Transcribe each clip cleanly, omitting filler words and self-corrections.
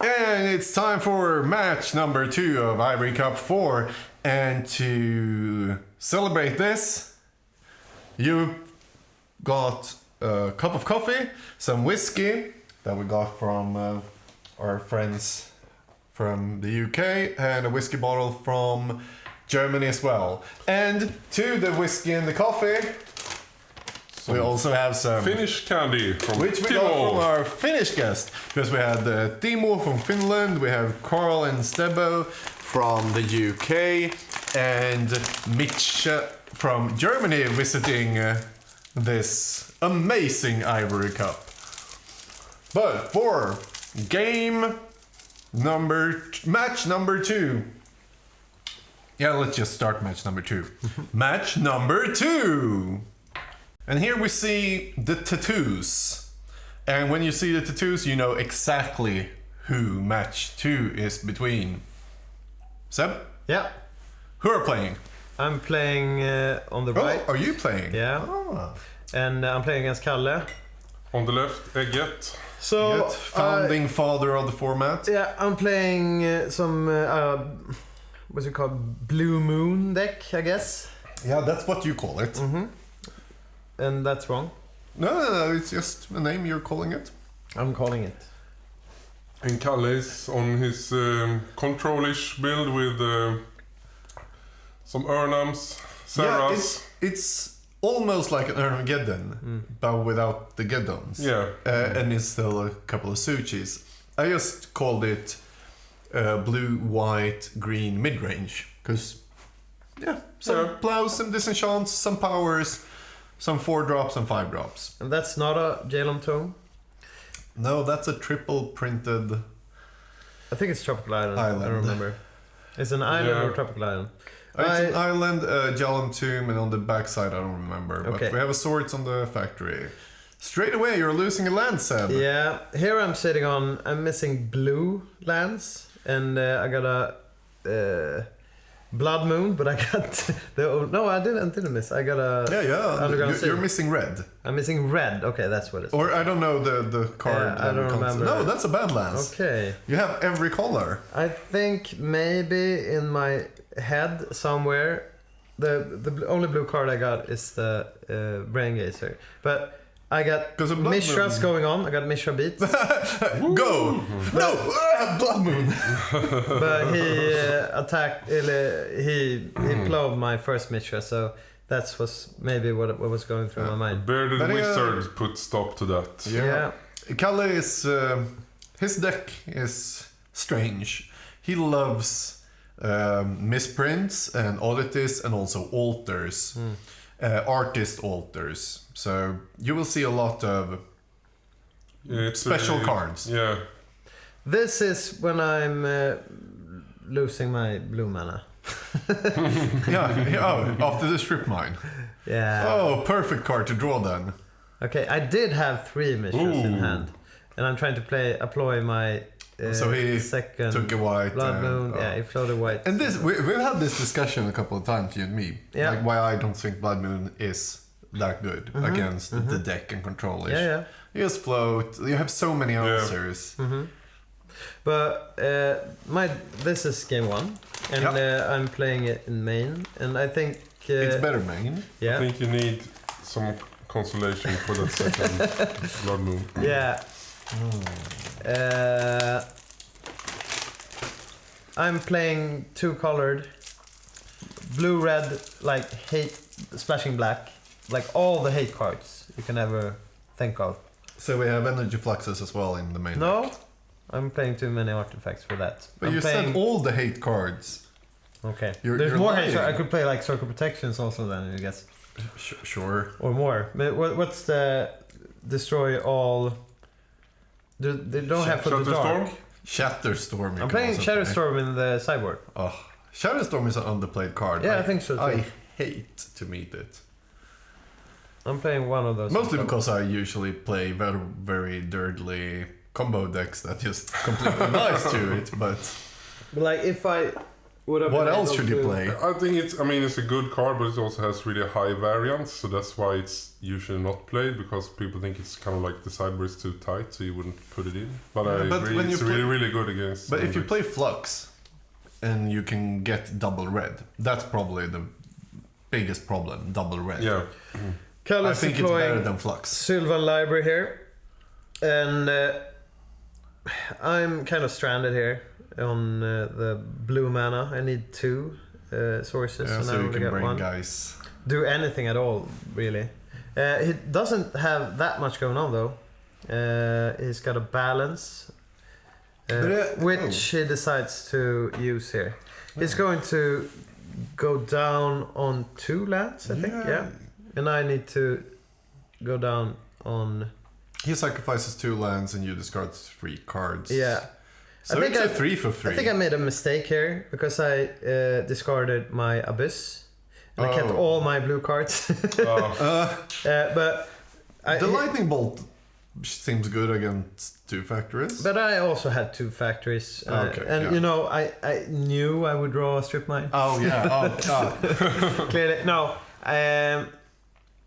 And it's time for match number 2 of Ivory Cup 4. And to celebrate this, you got a cup of coffee, some whiskey that we got from our friends from the UK, and a whiskey bottle from Germany as well. And to the whiskey and the coffee, we also have some Finnish candy from which we Timo. got from our Finnish guest, because we had Timo from Finland, we have Carl and Stebo from the UK, and Mitch from Germany visiting this amazing Ivory Cup. But for match number 2. Yeah, let's just start match number 2. Match number 2. And here we see the tattoos. And when you see the tattoos, you know exactly who match 2 is between. Seb? Yeah. Who are playing? I'm playing on the right. Oh, are you playing? Yeah. Oh. And I'm playing against Kalle. On the left, Egget. So, Good. Founding father of the format. Yeah, I'm playing some, what's it called? Blue Moon deck, I guess. Yeah, that's what you call it. Mm-hmm. And that's wrong. No, it's just a name you're calling it. I'm calling it. And Kalle is on his control-ish build with some Urnams, Serras. Yeah, it's almost like an Armageddon, but without the Geddons. Yeah. And it's still a couple of Suchis. I just called it blue, white, green, mid-range. Because, some plows, some disenchants, some powers, some 4-drops, and 5-drops. And that's not a Jalom Tome? No, that's a triple printed... I think it's Tropical Island. I don't remember. It's an island or Tropical Island? It's an island, Jalom Tomb, and on the backside I don't remember. But we have a swords on the factory. Straight away, you're losing a land, Seb. Yeah, here I'm sitting on... I'm missing blue lands. And I got a... Blood Moon, but I got no, I didn't miss. I got a Underground Sea. You're missing red. I'm missing red. Okay, that's what it is. Or I don't know the card. I don't remember. No, that's a Badlands. Okay. You have every color. I think maybe in my head somewhere, the only blue card I got is the Brain Gazer, but. I got Mishras going on. I got Mishra beats. Go! No! Blood Moon! But he attacked... He plowed my first Mishra, so that was maybe what was going through my mind. Bearded Wizard put stop to that. Yeah. Kalle is... his deck is strange. He loves misprints and oddities and also altars. Artist altars. So you will see a lot of special cards. Yeah. This is when I'm losing my blue mana. After the strip mine. Yeah. Oh, perfect card to draw then. Okay, I did have 3 Mishras in hand. And I'm trying to apply my so he second took a white Blood Moon. Yeah, he floated white. And this we've had this discussion a couple of times, you and me. Yeah. Like why I don't think Blood Moon is that good against the deck and control-ish. Yeah. You just float. You have so many answers. But this is game 1, and I'm playing it in main, and I think it's better main. Yeah. I think you need some consolation for that second Blood Moon. Yeah. I'm playing 2-colored, blue, red, like hate, splashing black, like all the hate cards you can ever think of. So we have energy fluxes as well in the main deck. I'm playing too many artifacts for that. But you said all the hate cards. Okay. There's There's more hate cards. I could play like Circle Protections also then, I guess. Sure. Or more. But what's the destroy all... They don't have for the dark. Shatterstorm. I'm playing Shatterstorm in the sideboard. Oh, Shatterstorm is an underplayed card. Yeah, I think so too. I hate to meet it. I'm playing one of those. Mostly because I usually play very, very dirtily combo decks that just completely nice to it, but like if I What else should you play? I think it's a good card, but it also has really high variance, so that's why it's usually not played, because people think it's kind of like the sideboard is too tight, so you wouldn't put it in. But it's really good against. But if you play Flux, and you can get double red, that's probably the biggest problem. Double red. Yeah. I think it's better than Flux. Sylvan Library here, and I'm kind of stranded here on the blue mana. I need 2 sources, Yeah, and so I you only can got bring 1. guys. Do anything at all, really. He doesn't have that much going on though. He's got a balance, which he decides to use here. He's going to go down on 2 lands, I think. Yeah, and I need to go down on. He sacrifices 2 lands, and you discard 3 cards. Yeah. So it's a 3 for 3. I think I made a mistake here because I discarded my Abyss. And I kept all my blue cards. But the Lightning Bolt seems good against 2 factories. But I also had 2 factories. Okay, I knew I would draw a strip mine. Oh, yeah. Clearly. No.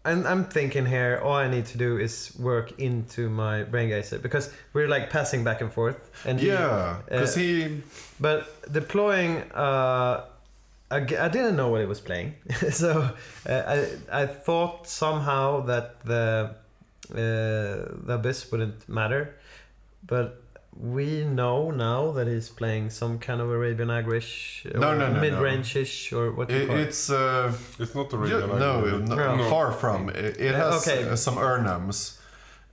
I'm thinking here, all I need to do is work into my Brain Gazer, because we're like passing back and forth. And because But deploying, I didn't know what he was playing, so I thought somehow that the Abyss wouldn't matter, but we know now that he's playing some kind of Arabian Agrish, mid-range-ish, or what you call it. It's not Arabian Agrish. No, far from. It has some Urnums,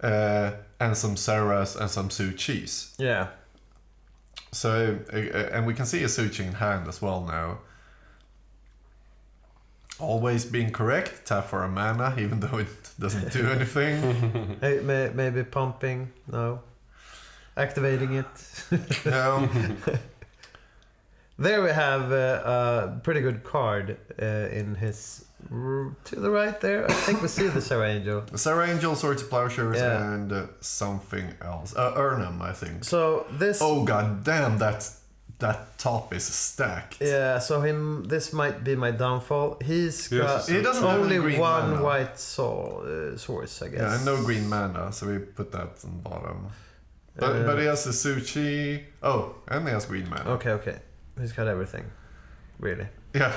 and some Serras, and some Su-Chis. Yeah. So, and we can see a Su-Chi in hand as well now. Always being correct, tap for a mana, even though it doesn't do anything. Maybe pumping, no. Activating it. No. There we have a pretty good card in his... To the right there, I think we see the Sarah Angel. Sarah Angel, Swords of Plowshares, and something else. Urnum, I think. So this... Oh, god damn, that top is stacked. Yeah, so this might be my downfall. He's got he doesn't only have green one mana. white source, I guess. Yeah, and no green mana, so we put that on the bottom. But he has a Su-Chi. Oh, and he has green mana. Okay. He's got everything. Really. Yeah.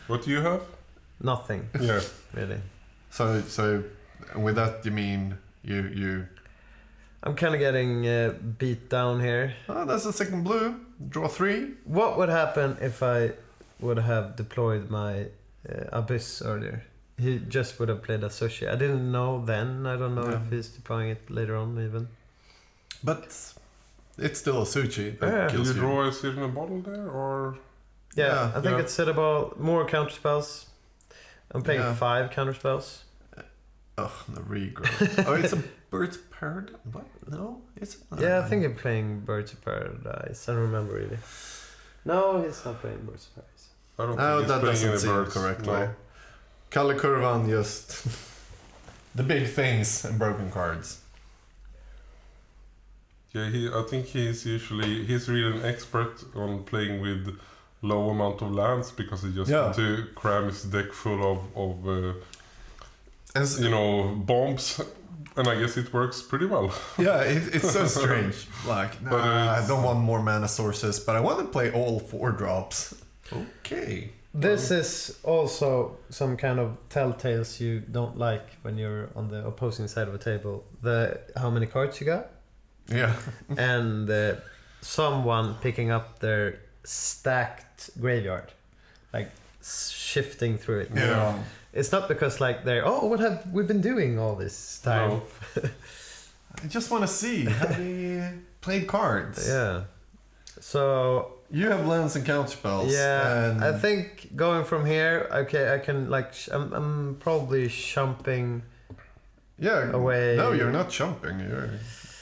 What do you have? Nothing. Yeah. Really. So with that you mean you... I'm kind of getting beat down here. Oh, that's a second blue. Draw 3. What would happen if I would have deployed my Abyss earlier? He just would have played a Sushi. I didn't know then. I don't know if he's deploying it later on even. But it's still a Su-Chi. Did you draw a seed in a bottle there, or? Yeah, I think it's set about more counter spells. I'm playing 5 counter spells. Oh, the regrowth. Oh, it's a Birds of Paradise? What? No, it's not. Yeah, I think I'm playing Birds of Paradise. I don't remember really. No, he's not playing Birds of Paradise. I don't think that he's doesn't playing any seem birds. correctly. No. Kalle Kurvan, just the big things and broken cards. Yeah, I think he's really an expert on playing with low amount of lands, because he just want to cram his deck full of bombs, and I guess it works pretty well. Yeah, it's so strange. Like, I don't want more mana sources, but I want to play all 4 drops. Okay. This is also some kind of telltales you don't like when you're on the opposing side of a table. How many cards you got? Yeah. And someone picking up their stacked graveyard, like shifting through it. Yeah. It's not because like what have we been doing all this time? No. I just want to see how they played cards. Yeah. So you have lands and counterspells. Yeah, and I think going from here, okay, I can like I'm probably shumping. Away. No, you're not jumping. You're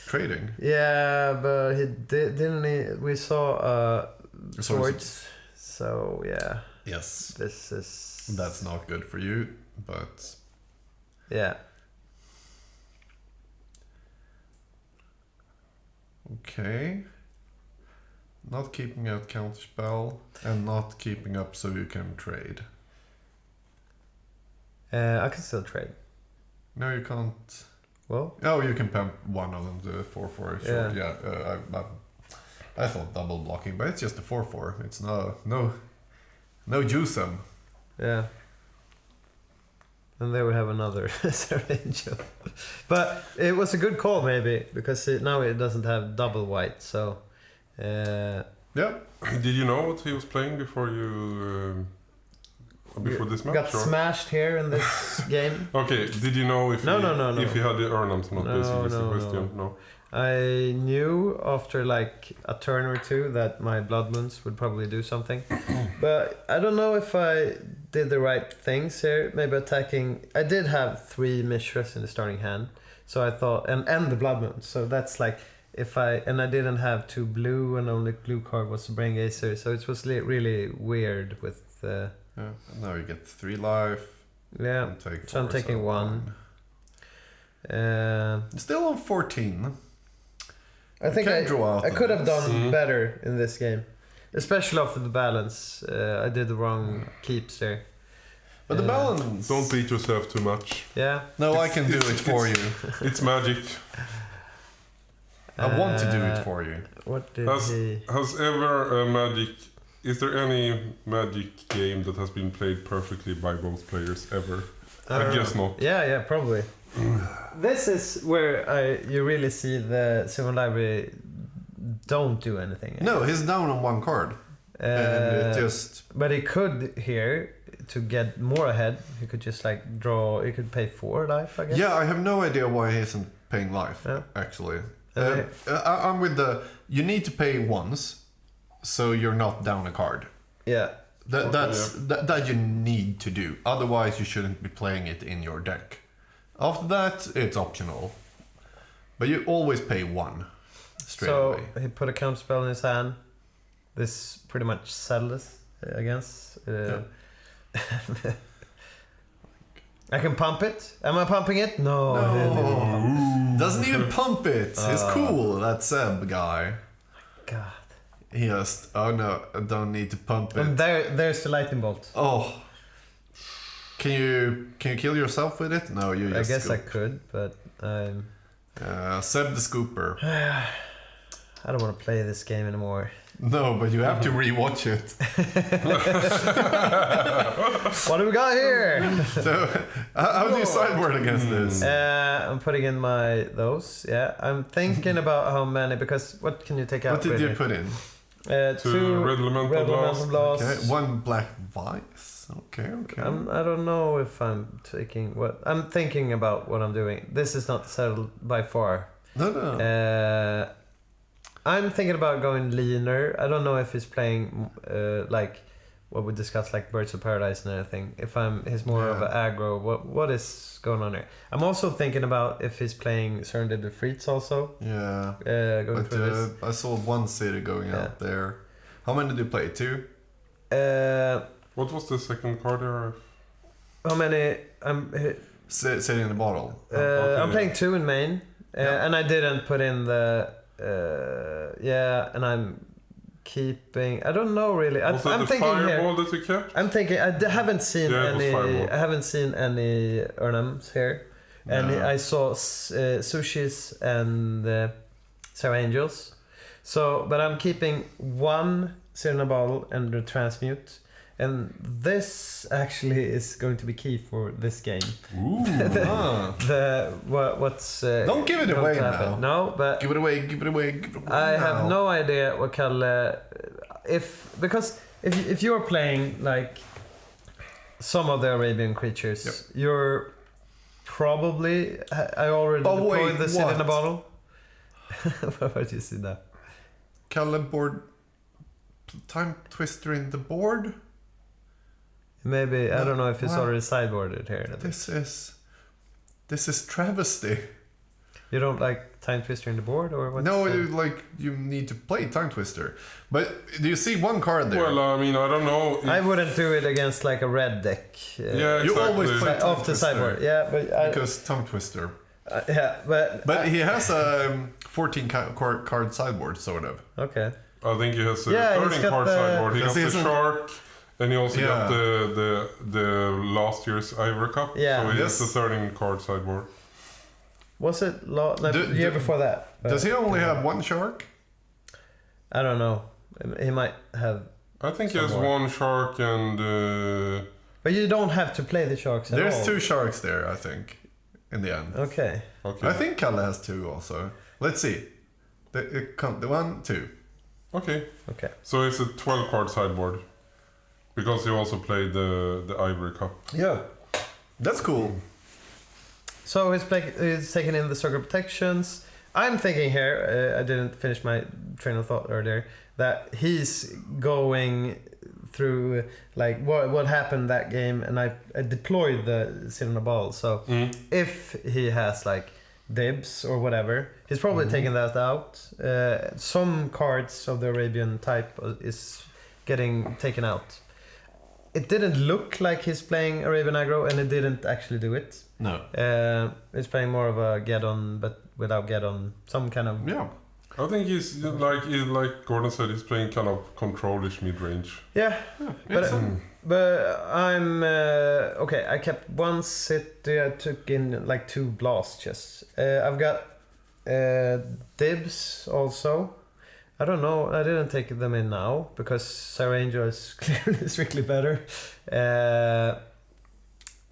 trading. Yeah, but didn't he? We saw swords. So yeah. Yes. That's not good for you, but yeah. Okay. Not keeping out counterspell, and not keeping up so you can trade. I can still trade. No, you can't. Well? Oh, you can pump one of them to 4/4. Sure. Yeah. I thought double blocking, but it's just a 4/4. It's no juice them. Yeah. And there we have another Angel. But it was a good call maybe, because now it doesn't have double white, so... Yeah. Did you know what he was playing before you... before this match? Got smashed here in this game. Okay, did you know if if he had the Urnams? Not basically the question. No. I knew after like a turn or two that my Blood Moons would probably do something. But I don't know if I did the right things here. Maybe attacking... I did have 3 Mishras in the starting hand. So I thought... And the Blood Moons. So that's like... If I... And I didn't have 2 blue, and only blue card was the Brain Gazer. So it was really weird with... Yeah. Now you get 3 life. Yeah. So I'm taking 1. Still on 14. I think I could have done better in this game, especially after the balance. I did the wrong keeps there. But the balance... Don't beat yourself too much. Yeah. No, I can do it for you. It's magic. I want to do it for you. What did Has ever a magic... Is there any magic game that has been played perfectly by both players ever? I guess not. Yeah, probably. This is where you really see the Simon Library don't do anything. No, he's down on 1 card. And it just... But he could here, to get more ahead, he could just like draw... He could pay 4 life, I guess. Yeah, I have no idea why he isn't paying life, actually. I'm with the... You need to pay once, so you're not down a card. Yeah. That you need to do. Otherwise, you shouldn't be playing it in your deck. After that, it's optional. But you always pay 1 straight away. So he put a counterspell in his hand. This pretty much settled I guess. I can pump it. Am I pumping it? No. Doesn't even pump it. He's cool, that Seb guy. God. He just... Oh no, I don't need to pump it. And there's the lightning bolt. Oh. Can you kill yourself with it? No, you just I guess scoop. I could, but Seb the Scooper. I don't want to play this game anymore. No, but you have to rewatch it. What do we got here? So, how do you sideboard against this? I'm putting in those. Yeah, I'm thinking about how many, because what can you take out? What did you put in? 2 red elemental blast. Okay, 1 black vice. Okay. I don't know if I'm taking what... I'm thinking about what I'm doing. This is not settled by far. No. I'm thinking about going leaner. I don't know if he's playing like what we discussed, like Birds of Paradise and everything. If he's more of an aggro. What is going on here? I'm also thinking about if he's playing Surrender the Freets also. Yeah. Going through this. I saw 1 city going out there. How many did you play? 2? What was the second card there? How many? City in the bottle. I'm playing 2 in main, and I didn't put in the. And I'm keeping... I don't know really. I'm thinking fireball here. That you kept? I'm thinking. I haven't seen any. I haven't seen any Urnams here, and I saw Sushis and Sarah Angels. So, but I'm keeping 1 Serena Bottle and the Transmute. And this actually is going to be key for this game. Ooh. What's don't give it away now. No, but give it away. I have no idea what Kalle... Because if you're playing like some of the Arabian creatures, you're probably... I already deployed the City in a Bottle. Where do you see that? Kalle board... Time Twister in the board? Maybe, I don't know if it's already sideboarded here. This is travesty. You don't like Time Twister in the board, or what? No, you need to play Time Twister. But do you see 1 card there? Well, I mean, I don't know. I wouldn't do it against like a red deck. Yeah, exactly. You always play Time off the sideboard. Yeah, but because Time Twister. But he has a 14 card sideboard, sort of. Okay. I think he has a 13 card sideboard. He got the shark, and he also got the last year's Ivory Cup. Yeah. So he has a 13 card sideboard. Was it the year before that? Does he only have one shark? I don't know. He might have. I think he has one shark and. But you don't have to play the sharks at all. There's 2 sharks there, I think, in the end. Okay. I think Kalle has 2 also. Let's see. The 1, 2. Okay. So it's a 12 card sideboard. Because he also played the Ivory Cup. Yeah. That's cool. So he's taking in the circle protections. I'm thinking here, I didn't finish my train of thought earlier, that he's going through like what happened that game, and I deployed the sit on the ball. So if he has like dibs or whatever, he's probably taking that out. Some cards of the Arabian type is getting taken out. It didn't look like he's playing Arabian aggro, and it didn't actually do it. No. He's playing more of a get-on, but without get-on. Some kind of... Yeah. I think he's, like Gordon said, he's playing kind of control-ish mid-range. Yeah. But I'm... okay, I kept one city. I took in like 2 blast chests. I've got dibs also. I don't know. I didn't take them in now because Sarah Angel is clearly strictly better.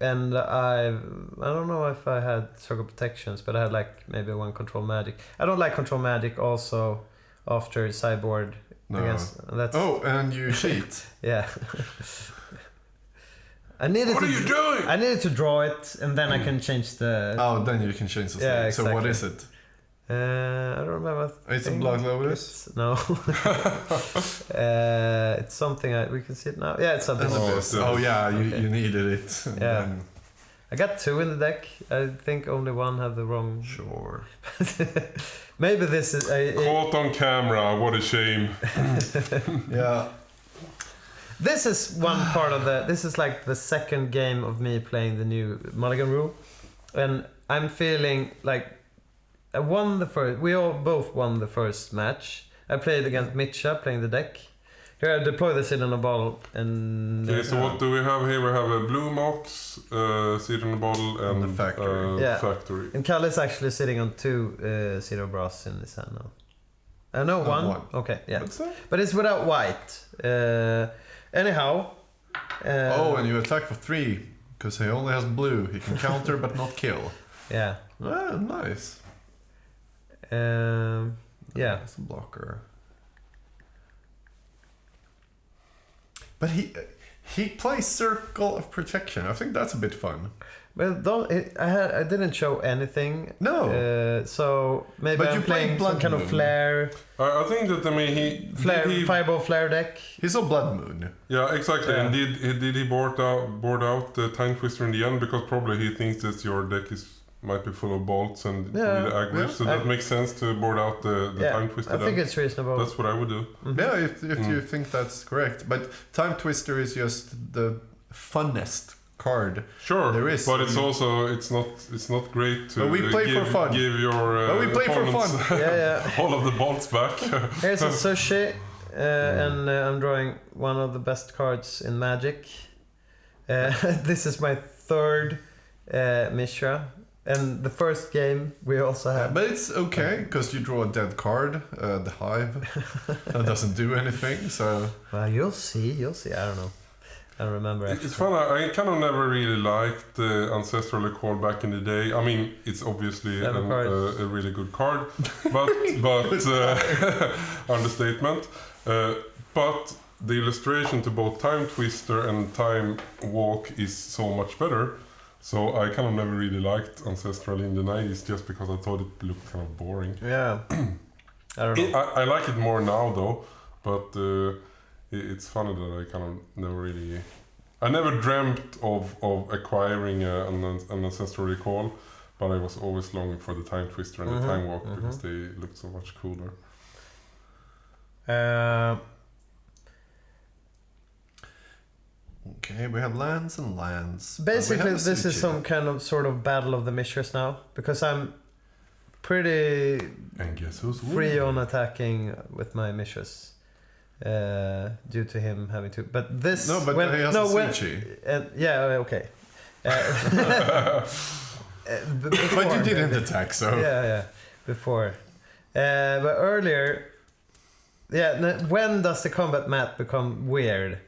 And I don't know if I had circle protections, but I had like maybe 1 control magic. I don't like control magic also after sideboard. No. That's and you cheat. Yeah. What are you doing? I needed to draw it, and then I can change the... Oh, then you can change the Yeah, exactly. So what is it? I don't remember. It's a blood lotus? No. It's something we can see it now. Yeah, it's something. You needed it. Yeah. I got 2 in the deck. I think only 1 had the wrong. Sure. Maybe this is caught on camera. What a shame. Yeah. This is one part of this is like the second game of me playing the new Mulligan rule, and I'm feeling like I won the first. We all both won the first match. I played against Mitcha, playing the deck. Here I deploy the seed on the ball, and... Okay, so what do we have here? We have a blue mox, seed on the bottle, and the factory. Factory. And Kalle is actually sitting on 2 zero brass in his hand now. No, 1. Okay, yeah. What's that? But it's without white. Anyhow. And you attack for 3, because he only has blue. He can counter but not kill. Yeah. Ah, nice. Yeah. It's a blocker. But he plays Circle of Protection. I think that's a bit fun. Well, I didn't show anything. No. So maybe but I'm playing some kind of flare. I think that he fireball flare deck. He's a Blood Moon. Yeah, exactly. Yeah. And did he board out the Time Twister in the end, because probably he thinks that your deck might be full of bolts and really aggro, so that makes sense to board out the Time Twister. I think it's reasonable. That's what I would do. Mm-hmm. Yeah, if you think that's correct. But Time Twister is just the funnest card there is. But it's also it's not great to we play for fun. Give your we play for fun. all of the bolts back. Here's a sushi, and I'm drawing one of the best cards in Magic. This is my 3rd Mishra. And the first game we also had. But it's okay, because you draw a dead card, the Hive. That doesn't do anything, so... Well, you'll see. I don't know. I don't remember actually. It's fun. I kind of never really liked the Ancestral Recall back in the day. I mean, it's obviously a really good card, but understatement. But the illustration to both Time Twister and Time Walk is so much better. So I kind of never really liked Ancestral in the 90s, just because I thought it looked kind of boring. Yeah. I don't know. I like it more now though, but it's funny that I kind of never really... I never dreamt of acquiring an Ancestral Recall, but I was always longing for the Time Twister and the Time Walk, because they looked so much cooler. Okay, we have lands and lands. Basically, this is some kind of sort of battle of the Mishras now, because I'm pretty and guess who's free on attacking with my Mishras. due to him having to. But this he has a Sushi. Okay. But you didn't attack, so yeah, before. But earlier, when does the combat mat become weird?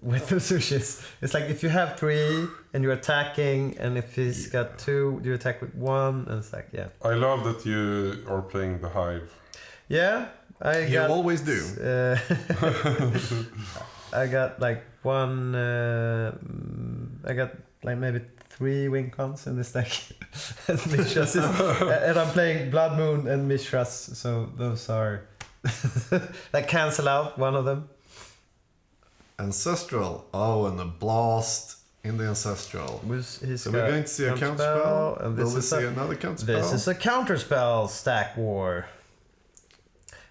With the sushis, it's like if you have 3 and you're attacking, and if he's got 2, you attack with 1, and it's like I love that you are playing the hive. Yeah, you always do. I got like 1. I got like maybe 3 wing cons in this deck, and Mishras and I'm playing Blood Moon and Mishras, so those are like cancel out one of them. Ancestral. Oh, and a blast in the Ancestral. So we're going to see a counter spell. And will we see another counter spell? This is a counter spell, Stack War.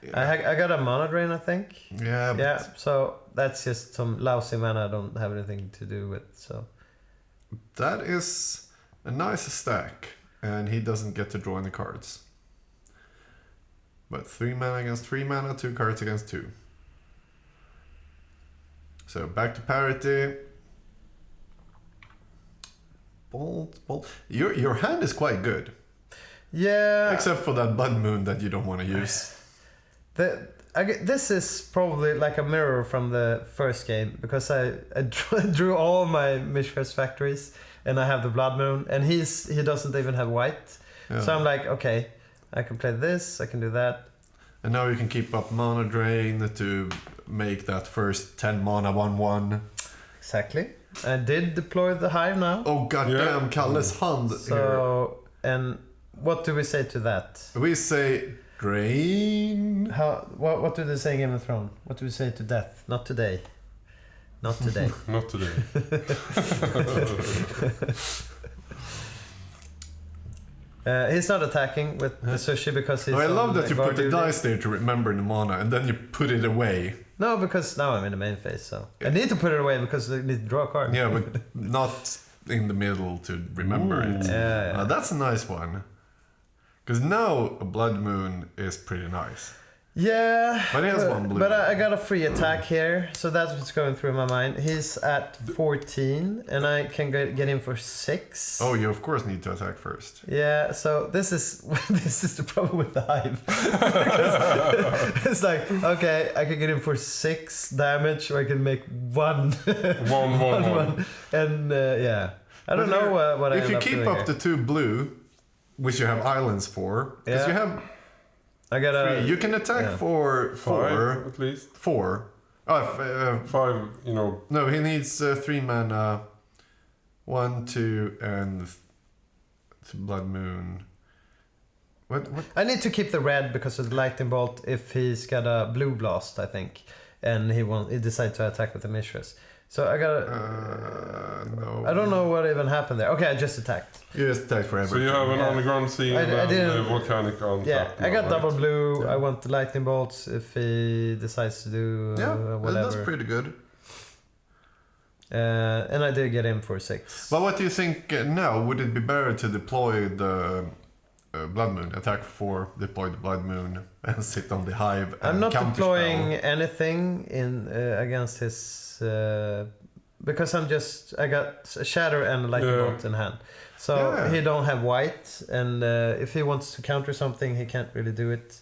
Yeah. I got a Mana Drain, I think. Yeah. So that's just some lousy mana I don't have anything to do with. So that is a nice stack, and he doesn't get to draw any cards. But 3 mana against 3 mana, 2 cards against 2. So back to parity. Bolt. Your hand is quite good. Yeah. Except for that Blood Moon that you don't want to use. This is probably like a mirror from the first game, because I drew all my Mishras factories, and I have the Blood Moon, and he doesn't even have white. Yeah. So I'm like, okay, I can play this, I can do that. And now you can keep up Mana Drain to make that first 10 mana 1/1. Exactly. I did deploy the hive now. Oh goddamn, Kalle's hand. So, and what do we say to that? We say drain. What do they say in Game of Thrones? What do we say to death? Not today. Not today. Not today. He's not attacking with the sushi because he's. I love that you put the dice there to remember the mana, and then you put it away. No, because now I'm in the main phase, so I need to put it away because I need to draw a card. Yeah, but not in the middle to remember it. Yeah. That's a nice one. Because now a Blood Moon is pretty nice. Yeah, but he has 1 blue. But I got a free attack here, so that's what's going through my mind. He's at 14, and I can get him for 6. Oh, you of course need to attack first. Yeah, so this is the problem with the hive. It's like, okay, I can get him for 6 damage, or I can make 1. one. And yeah, I don't know what I end up doing. If you keep up the 2 blue, which you have islands for, because you have. I got 3. You can attack for 4 at least. 4. 5. You know. No, he needs 3 mana. 1, 2, and Blood Moon. What? I need to keep the red because of the lightning bolt. If he's got a blue blast, I think, and he decides to attack with the Mishras. So I got. No. I don't know what even happened there. Okay, I just attacked. You just attacked for everything. So you have an underground scene and a volcanic on top. I got double blue. Yeah. I want the lightning bolts if he decides to do whatever. That's pretty good. And I did get him for 6. But what do you think now? Would it be better to deploy the Blood Moon, attack for 4, deploy the Blood Moon, and sit on the hive? I'm not deploying anything in against his. Because I got a shatter and a lightning bolt in hand, so he don't have white, and if he wants to counter something, he can't really do it.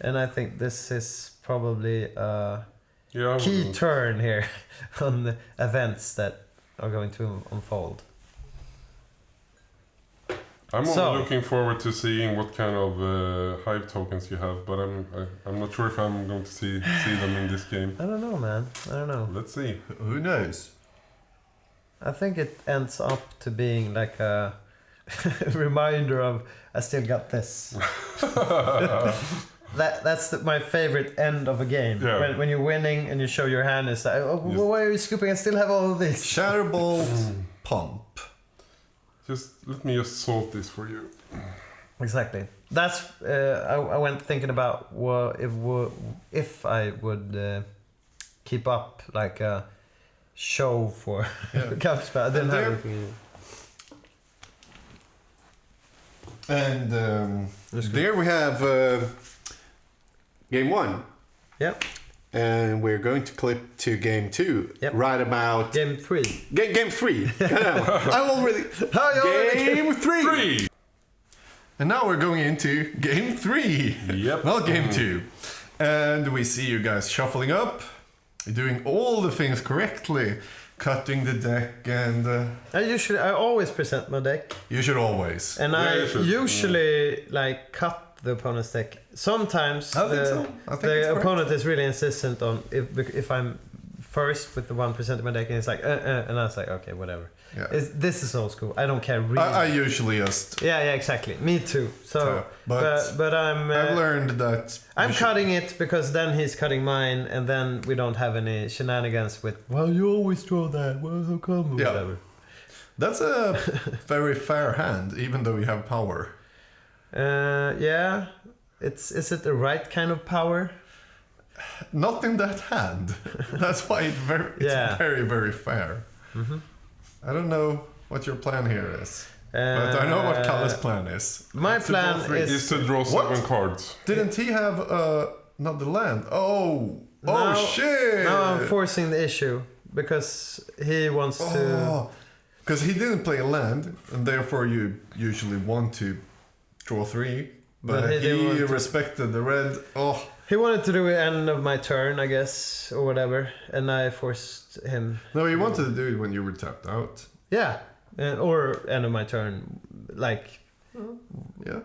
And I think this is probably a key turn here on the events that are going to unfold. I'm only looking forward to seeing what kind of hive tokens you have, but I'm not sure if I'm going to see them in this game. I don't know, man. I don't know. Let's see. Who knows? I think it ends up to being like a reminder of I still got this. That's my favorite end of a game. Yeah. When you're winning and you show your hand, it's like, why are you scooping? I still have all of these. Shatterbolt Pump. Let me just sort this for you. Exactly. That's I went thinking about if I would keep up like a show for counterspell. I didn't have anything. And there we have game 1. Yep. and we're going to clip to game 2. Yep. Right about Game 3. Game 3. I already. Game 3. And now we're going into game 3. Yep. Not game 2. And we see you guys shuffling up, doing all the things correctly, cutting the deck, and I always present my deck, you should always. and I usually like cut the opponent's deck. Sometimes I think so. I think the it's opponent is really insistent on if I'm first with the 1% of my deck, and it's like and I was like, okay, whatever. Yeah. This is old school. I don't care really. I usually just. Yeah, exactly. Me too. So, but I'm. I've learned that I'm cutting it because then he's cutting mine, and then we don't have any shenanigans with. Well, you always draw that. Well, how come? Yeah. Whatever. That's a very fair hand, even though you have power. Yeah. Is it the right kind of power? Not in that hand. That's why it's very, very fair. Mm-hmm. I don't know what your plan here is. But I know what Kalle's plan is. My plan is to draw 7 cards. Didn't he have another land? Oh shit! Now I'm forcing the issue because he wants to. Because he didn't play a land, and therefore you usually want to draw 3. But he respected the red. Oh. He wanted to do it end of my turn, I guess, or whatever, and I forced him. No, he wanted to do it when you were tapped out. Yeah, or end of my turn, like. Yeah.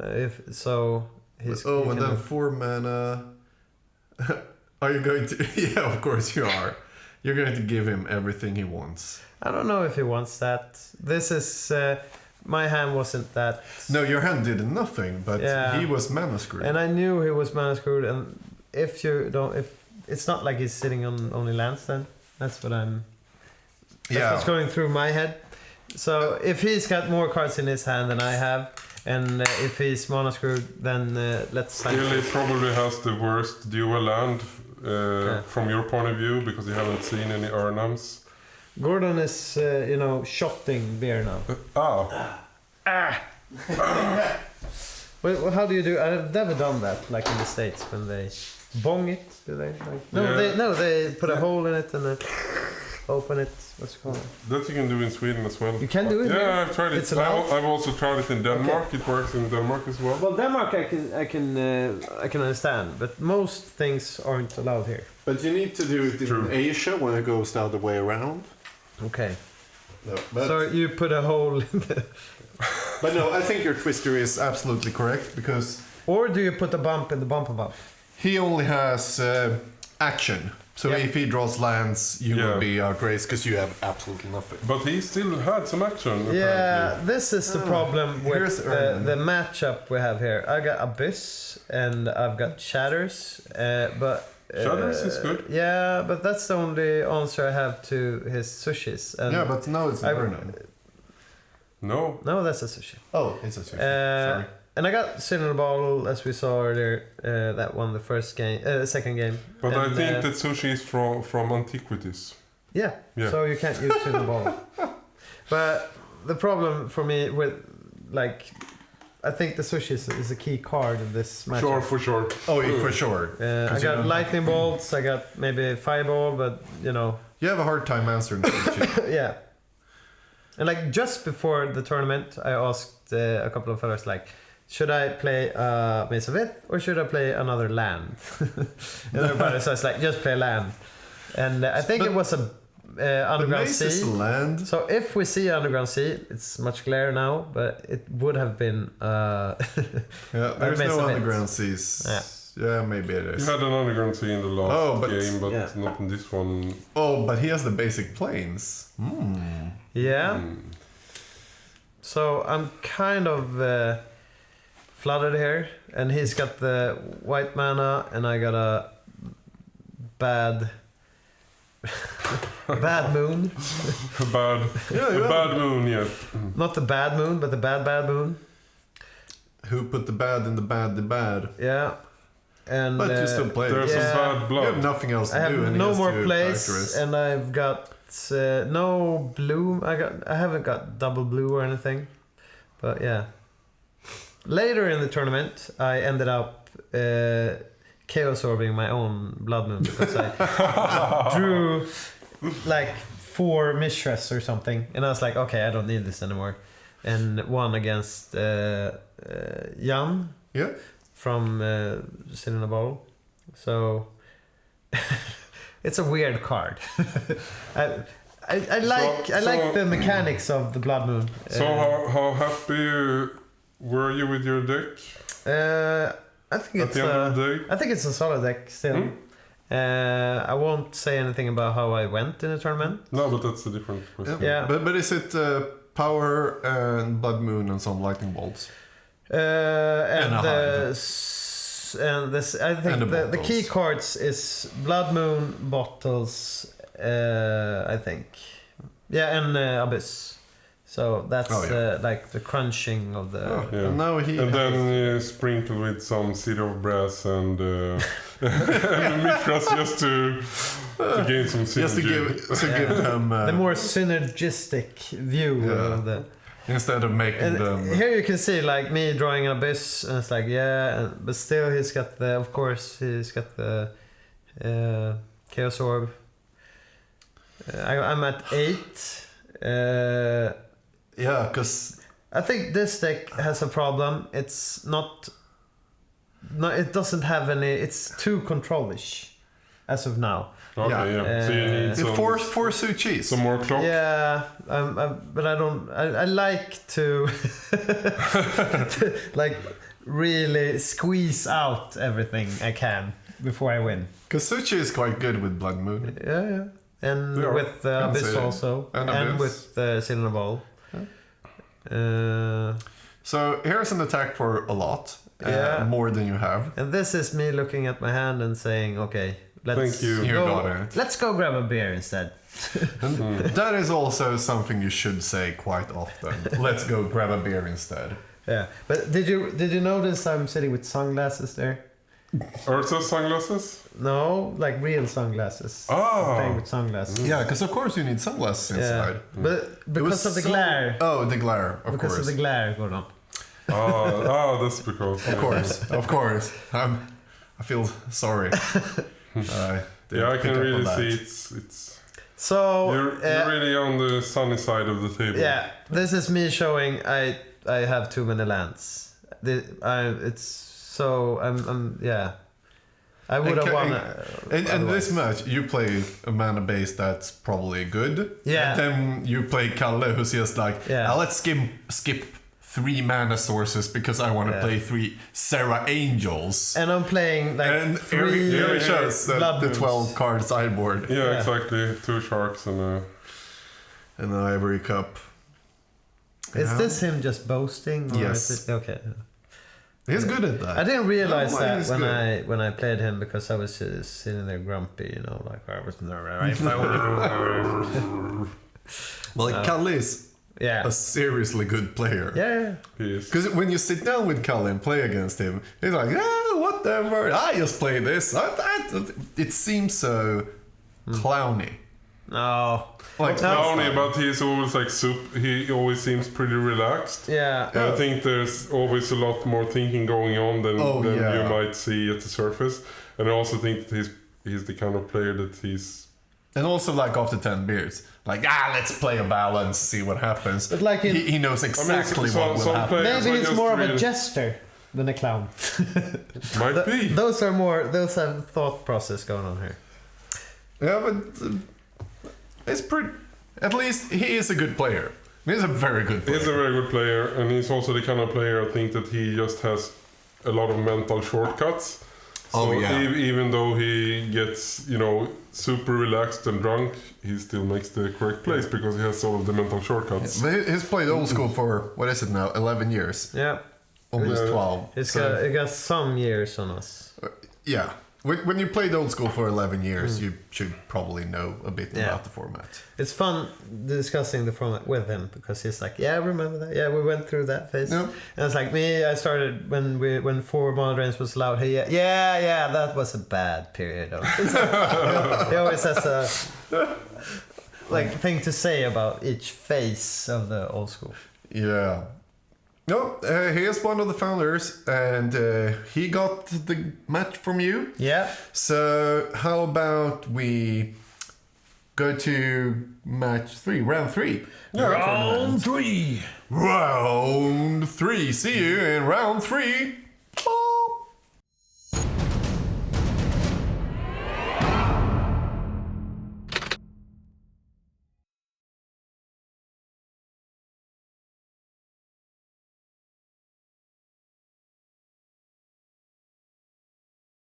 If so, he's. And then 4 mana. Are you going to? Yeah, of course you are. You're going to give him everything he wants. I don't know if he wants that. This is. My hand wasn't that. No, your hand did nothing, but he was mana screwed. And I knew he was mana screwed. And if it's not like he's sitting on only lands, then that's what I'm. That's what's going through my head. So if he's got more cards in his hand than I have, and if he's mana screwed, then let's. Still, he probably has the worst dual land from your point of view because you haven't seen any Urnams. Gordon is, shotting beer now. Well, how do you do? I've never done that, like in the States when they bong it. Do they? They put a hole in it and then open it. What's it called? That you can do in Sweden as well. You can do it. Yeah, I've tried it. I've also tried it in Denmark. Okay. It works in Denmark as well. Well, Denmark I can understand, but most things aren't allowed here. But you need to do it in Asia when it goes the other way around. Okay. No, but so you put a hole in the... But no, I think your twister is absolutely correct because... Or do you put a bump in the bump above? He only has action. So if he draws lands, you will be outraged because you have absolutely nothing. But he still had some action, apparently. Yeah, this is the problem with the matchup we have here. I got Abyss and I've got Shatters, but... Shatters is good. Yeah, but that's the only answer I have to his sushis. And but now it's Urnam. No, that's a sushi. Oh, it's a sushi. Sorry. And I got Cinderball, as we saw earlier. That won the second game. But I think that sushi is from antiquities. Yeah. So you can't use Cinderball. But the problem for me with I think the sushi is a key card in this match. Sure, for sure. Oh, for sure. I got lightning bolts. I got maybe fireball, but you have a hard time answering sushi. Yeah. And just before the tournament, I asked a couple of fellas should I play Maze of Ith or should I play another land? And everybody says just play land. And I think it was a Underground Sea. Is land. So if we see Underground Sea, it's much clearer now, but it would have been. There's no Underground Seas. Yeah, maybe it is. You had an Underground Sea in the last game, but not in this one. Oh, but he has the basic planes. Yeah. So I'm kind of flooded here, and he's got the white mana, and I got a bad moon. Bad moon, yeah. Not the bad moon, but the bad moon. Who put the bad in the bad? Yeah. And but you still play. There's some bad blood. You have nothing else to do. I have no more plays, characterize. and I've got no blue. I haven't got double blue or anything. But yeah. Later in the tournament, I ended up chaos orbing my own Blood Moon because I drew like 4 mistress or something, and I was like, okay, I don't need this anymore, and won against Jan from Cylinder Bowl. So it's a weird card. I like the mechanics of the Blood Moon. So how happy were you with your deck? I think it's a solid deck still. I won't say anything about how I went in the tournament. No, but that's a different question. Yeah. But is it power and Blood Moon and some lightning bolts? And this, I think the key cards is Blood Moon, bottles, I think. Yeah, and Abyss. So that's like the crunching of the... And then sprinkled with some City of Brass and Mitras just to gain some synergy. Just to give them... the more synergistic view of the... Instead of making them... Here you can see like me drawing an Abyss, and it's like, but still he's got the Chaos Orb. I'm at 8. Because I think this deck has a problem. It's not. It doesn't have any. It's too control-ish as of now. Okay, so you need some... Four Suchis. Some more clock? Yeah, but I don't... I like to... like, really squeeze out everything I can before I win. Because Suchi is quite good with Blood Moon. Yeah. And with Abyss also. And with Cylinder Ball. So here's an attack for a lot. More than you have. And this is me looking at my hand and saying, okay, let's go grab a beer instead. And that is also something you should say quite often. Let's go grab a beer instead. Yeah, but did you notice I'm sitting with sunglasses there? Ursa sunglasses? No, like real sunglasses. I'm playing with sunglasses. Yeah, because of course you need sunglasses inside. But because of the glare. Oh, the glare, of course. Because of the glare, Gordon. That's because... Of course. I feel sorry. I can really see it's... So... You're really on the sunny side of the table. Yeah, this is me showing I have too many lands. I would have won. In this match, you play a mana base that's probably good. Yeah. And then you play Kalle, who's just like, let's skip 3 mana sources because I want to play 3 Serra Angels. And I'm playing like 3 here it shows the 12 card sideboard. Yeah, exactly. 2 sharks and an Ivory Cup. Is this him just boasting? Or yes. Is it, okay. He's good at that. I didn't realize that when I played him because I was sitting there grumpy, like I was nervous. Well, Kalle is a seriously good player. Yeah. Because when you sit down with Kalle and play against him, he's like, whatever, I just play this. It seems so clowny. No. Like clowny, but he's always like he always seems pretty relaxed. Yeah. And I think there's always a lot more thinking going on than you might see at the surface. And I also think that he's the kind of player that he's... And also like after 10 beers, like, let's play a balance, see what happens. But like he knows exactly what will happen. Maybe he's more of a jester than a clown. Might be. Those have thought process going on here. Yeah, but... it's pretty... At least he is a good player. He's a very good player. He's a very good player, and he's also the kind of player I think that he just has a lot of mental shortcuts. So even though he gets, super relaxed and drunk, he still makes the correct plays because he has all of the mental shortcuts. Yeah, but he's played old school for, what is it now, 11 years? Yeah. Almost 12. He got some years on us. Yeah. When you played old school for 11 years, you should probably know a bit about the format. It's fun discussing the format with him because he's like, I remember that. Yeah, we went through that phase. Yep. And it's like me, I started when 4 Midrange was allowed. That was a bad period. He always has a thing to say about each phase of the old school. Yeah. No, he is one of the founders, and he got the match from you. Yeah. So how about we go to match 3, round 3? Round 3. Round 3. See you in round 3.